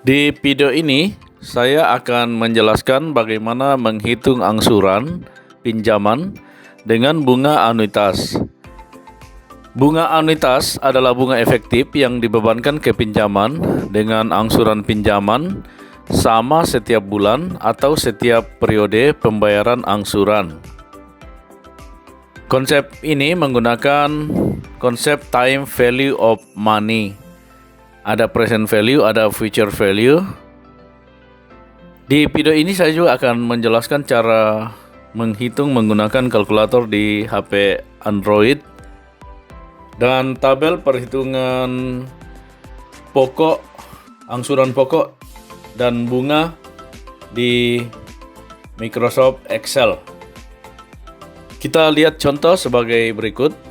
Di video ini, saya akan menjelaskan bagaimana menghitung angsuran pinjaman dengan bunga anuitas. Bunga anuitas adalah bunga efektif yang dibebankan ke pinjaman dengan angsuran pinjaman sama setiap bulan atau setiap periode pembayaran angsuran. Konsep ini menggunakan konsep time value of money. Ada present value, ada future value. Di video ini saya juga akan menjelaskan cara menghitung menggunakan kalkulator di HP Android dan tabel perhitungan pokok, angsuran pokok dan bunga di Microsoft Excel. Kita lihat contoh sebagai berikut.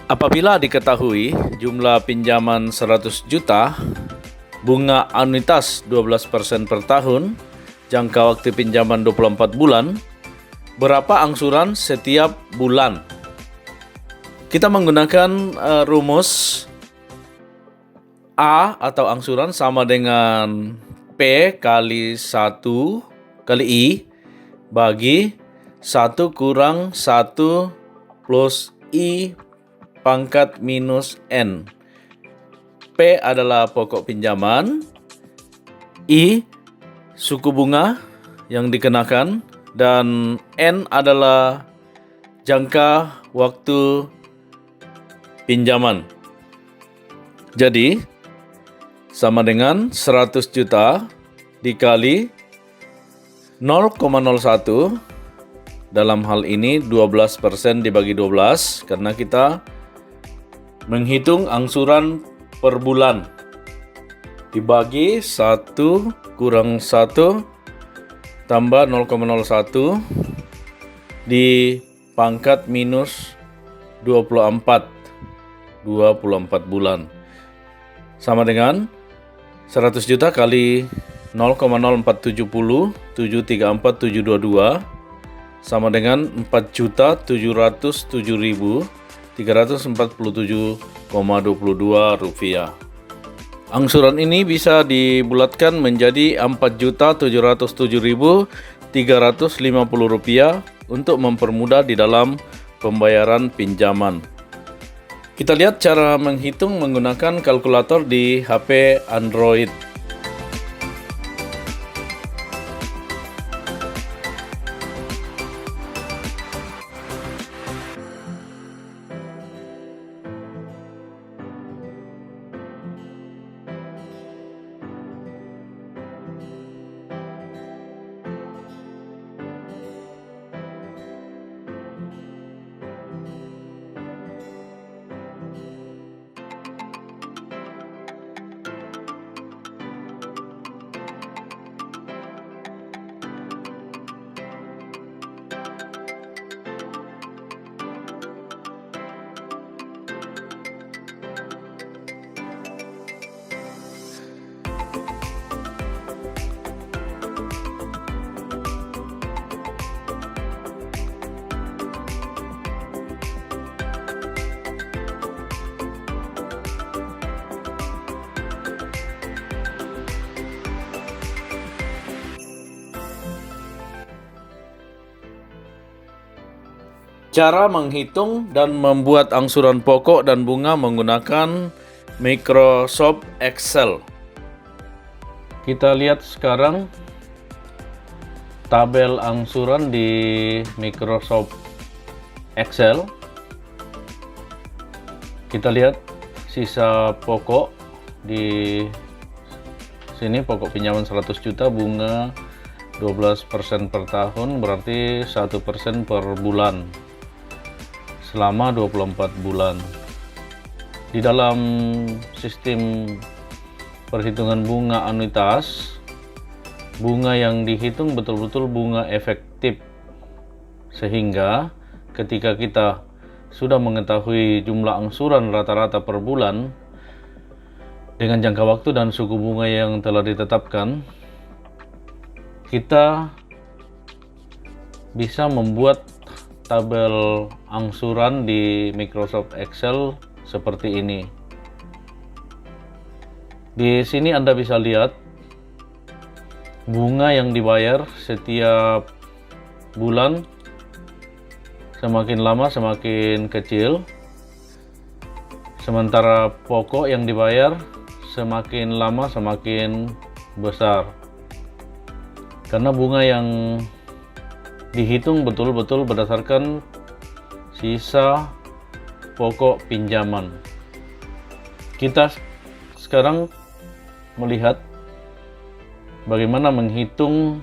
Apabila diketahui jumlah pinjaman 100 juta, bunga anuitas 12% per tahun, jangka waktu pinjaman 24 bulan, berapa angsuran setiap bulan? Kita menggunakan rumus A atau angsuran sama dengan P kali 1 kali I bagi 1 kurang 1 plus I pangkat minus N. P adalah pokok pinjaman, I suku bunga yang dikenakan, dan N adalah jangka waktu pinjaman. Jadi, sama dengan 100 juta dikali 0,01, dalam hal ini 12% dibagi 12 karena kita menghitung angsuran per bulan, dibagi 1 kurang 1 tambah 0,01 di pangkat minus 24 bulan, sama dengan 100 juta kali 0,0470 734.722 sama dengan 4.707.347,22 rupiah. Angsuran ini bisa dibulatkan menjadi 4.707.350 rupiah untuk mempermudah di dalam pembayaran pinjaman. Kita lihat cara menghitung menggunakan kalkulator di HP Android. Cara menghitung dan membuat angsuran pokok dan bunga menggunakan Microsoft Excel. Kita lihat sekarang tabel angsuran di Microsoft Excel. Kita lihat sisa pokok di sini, pokok pinjaman 100 juta, bunga 12% per tahun, berarti 1% per bulan selama 24 bulan. Di dalam sistem perhitungan bunga anuitas, bunga yang dihitung betul-betul bunga efektif, sehingga ketika kita sudah mengetahui jumlah angsuran rata-rata per bulan dengan jangka waktu dan suku bunga yang telah ditetapkan, kita bisa membuat tabel angsuran di Microsoft Excel seperti ini. Di sini Anda bisa lihat bunga yang dibayar setiap bulan semakin lama semakin kecil, sementara pokok yang dibayar semakin lama semakin besar. Karena bunga yang dihitung betul-betul berdasarkan sisa pokok pinjaman. Kita sekarang melihat bagaimana menghitung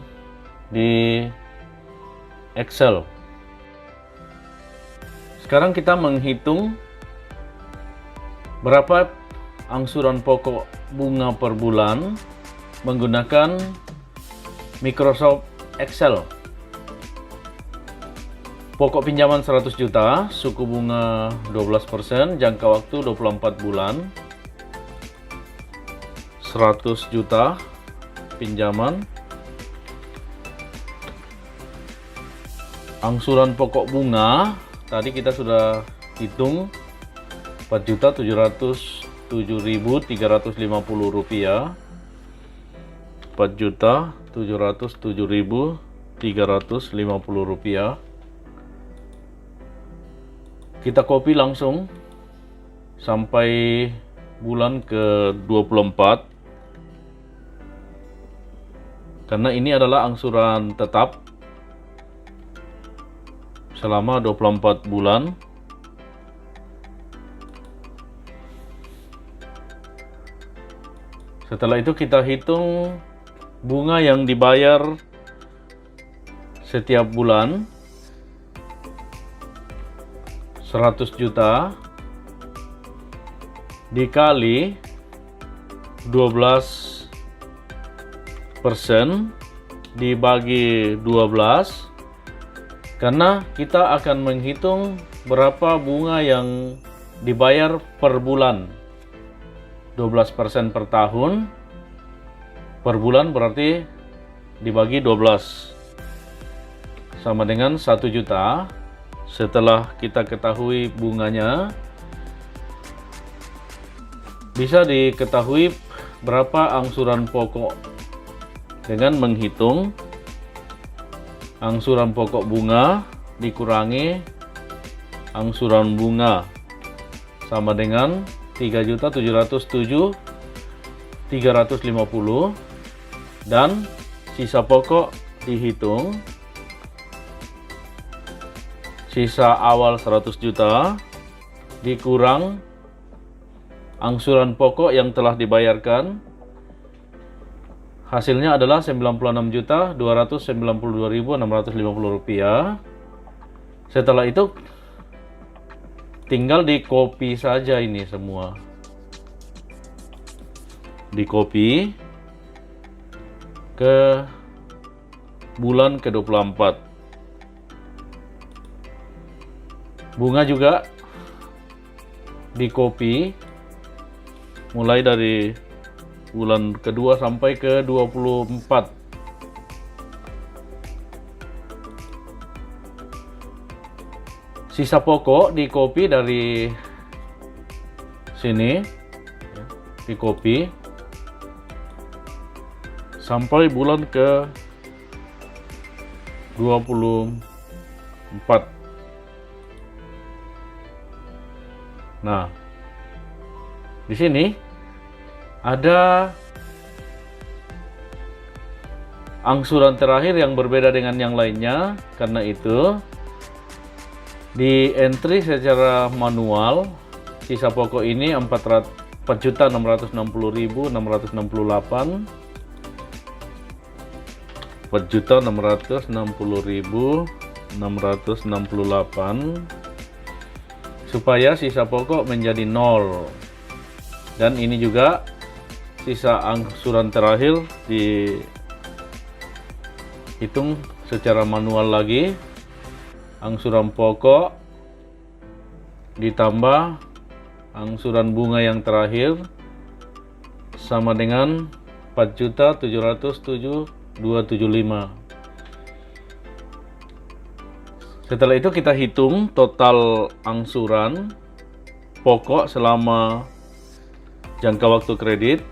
di Excel. Sekarang kita menghitung berapa angsuran pokok bunga per bulan menggunakan Microsoft Excel. Pokok pinjaman 100 juta, suku bunga 12%, jangka waktu 24 bulan. 100 juta pinjaman. Angsuran pokok bunga tadi kita sudah hitung, Rp4.707.350. Rp4.707.350. Kita copy langsung sampai bulan ke-24. Karena ini adalah angsuran tetap selama 24 bulan. Setelah itu kita hitung bunga yang dibayar setiap bulan, 100 juta dikali 12% dibagi 12, karena kita akan menghitung berapa bunga yang dibayar per bulan. 12% per tahun, per bulan berarti dibagi 12 sama dengan 1 juta. Setelah kita ketahui bunganya, bisa diketahui berapa angsuran pokok dengan menghitung angsuran pokok bunga dikurangi angsuran bunga sama dengan 3.707.350, dan sisa pokok dihitung. Sisa awal 100 juta dikurang angsuran pokok yang telah dibayarkan. Hasilnya adalah Rp96.292.650. Setelah itu tinggal di copy saja ini semua. Di copy ke bulan ke-24. Bunga juga di copy mulai dari bulan kedua sampai ke 24. Sisa pokok di copy dari sini, di copy sampai bulan ke 24. Nah, di sini ada angsuran terakhir yang berbeda dengan yang lainnya. Karena itu di entry secara manual, sisa pokok ini 4.660.668, 4.660.668, supaya sisa pokok menjadi 0. Dan ini juga sisa angsuran terakhir dihitung secara manual lagi. Angsuran pokok ditambah angsuran bunga yang terakhir sama dengan 4.707.275. Setelah itu kita hitung total angsuran pokok selama jangka waktu kredit.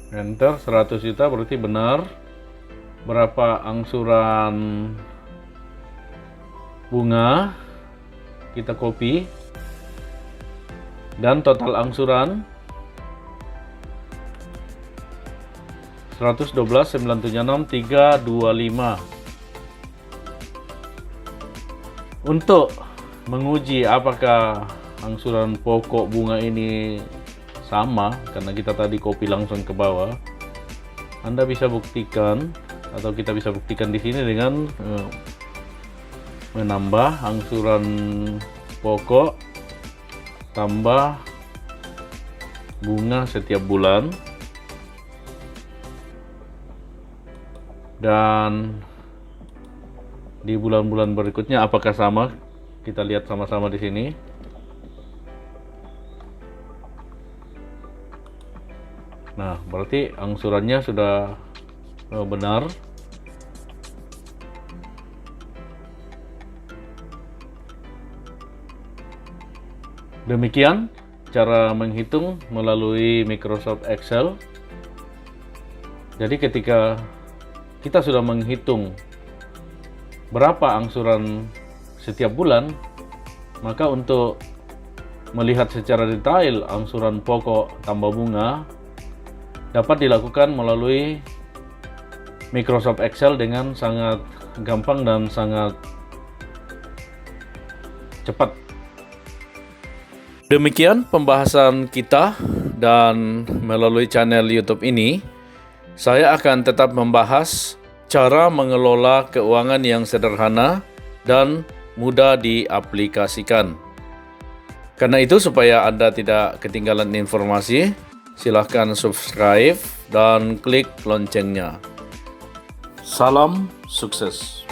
Enter 100 juta berarti benar. Berapa angsuran bunga? Kita copy. Dan total angsuran 112.976.325. Untuk menguji apakah angsuran pokok bunga ini sama, karena kita tadi copy langsung ke bawah, Anda bisa buktikan atau kita bisa buktikan di sini dengan menambah angsuran pokok tambah bunga setiap bulan, dan di bulan-bulan berikutnya apakah sama? Kita lihat sama-sama di sini. Nah, berarti angsurannya sudah benar. Demikian cara menghitung melalui Microsoft Excel. Jadi ketika kita sudah menghitung berapa angsuran setiap bulan, maka untuk melihat secara detail angsuran pokok tambah bunga dapat dilakukan melalui Microsoft Excel dengan sangat gampang dan sangat cepat. Demikian pembahasan kita, dan melalui channel YouTube ini saya akan tetap membahas cara mengelola keuangan yang sederhana dan mudah diaplikasikan. Karena itu, supaya Anda tidak ketinggalan informasi, silahkan subscribe dan klik loncengnya. Salam sukses.